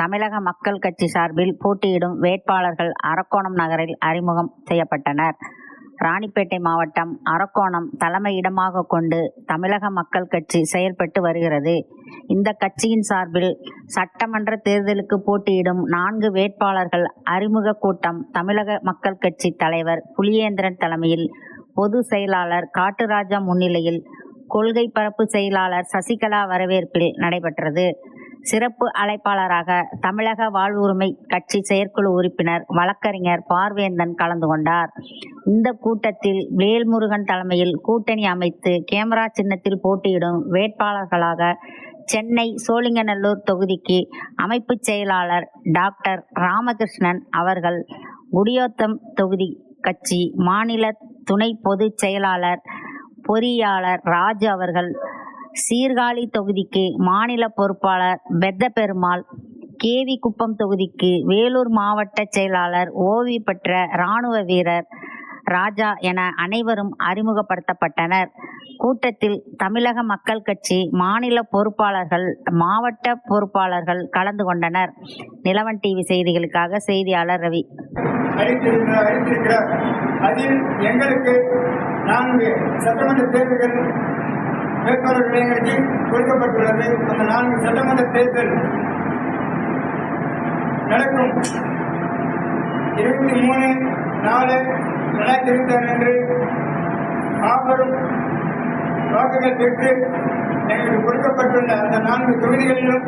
தமிழக மக்கள் கட்சி சார்பில் போட்டியிடும் வேட்பாளர்கள் அரக்கோணம் நகரில் அறிமுகம் செய்யப்பட்டனர். ராணிப்பேட்டை மாவட்டம் அரக்கோணம் தலைமையிடமாக கொண்டு தமிழக மக்கள் கட்சி செயல்பட்டு வருகிறது. இந்த கட்சியின் சார்பில் சட்டமன்ற தேர்தலுக்கு போட்டியிடும் 4 வேட்பாளர்கள் அறிமுக கூட்டம் தமிழக மக்கள் கட்சி தலைவர் புலியேந்திரன் தலைமையில், பொது செயலாளர் காட்டுராஜா முன்னிலையில், கொள்கை பரப்பு செயலாளர் சசிகலா வரவேற்பில் நடைபெற்றது. சிறப்பு அழைப்பாளராக தமிழக வாழ்வுரிமை கட்சி செயற்குழு உறுப்பினர் வழக்கறிஞர் பார்வேந்தன் கலந்து கொண்டார். இந்த கூட்டத்தில் வேல்முருகன் தலைமையில் கூட்டணி அமைத்து கேமரா சின்னத்தில் போட்டியிடும் வேட்பாளர்களாக சென்னை சோழிங்கநல்லூர் தொகுதிக்கு அமைப்பு செயலாளர் டாக்டர் ராமகிருஷ்ணன் அவர்கள், குடியாத்தம் தொகுதி கட்சி மாநில துணை பொதுச் செயலாளர் பொறியாளர் ராஜு அவர்கள், சீர்காழி தொகுதிக்கு மாநில பொறுப்பாளர் பெத்த பெருமாள், கேவி குப்பம் தொகுதிக்கு வேலூர் மாவட்ட செயலாளர் ஓய்வு பெற்ற இராணுவ வீரர் ராஜா என அனைவரும் அறிமுகப்படுத்தப்பட்டனர். கூட்டத்தில் தமிழக மக்கள் கட்சி மாநில பொறுப்பாளர்கள், மாவட்ட பொறுப்பாளர்கள் கலந்து கொண்டனர். நிலவன் டிவி செய்திகளுக்காக செய்தியாளர் ரவி. அதில் எங்களுக்கு 4 சட்டமன்ற தேர்தல்கள் வேட்பாளர்கள் எங்களுக்கு கொடுக்கப்பட்டுள்ளது. அந்த 4 சட்டமன்ற தேர்தல் நடக்கும் 23/4/2026 அன்று மாபெரும் வாக்குகள் பெற்று எங்களுக்கு கொடுக்கப்பட்டுள்ள அந்த 4 தொகுதிகளிலும்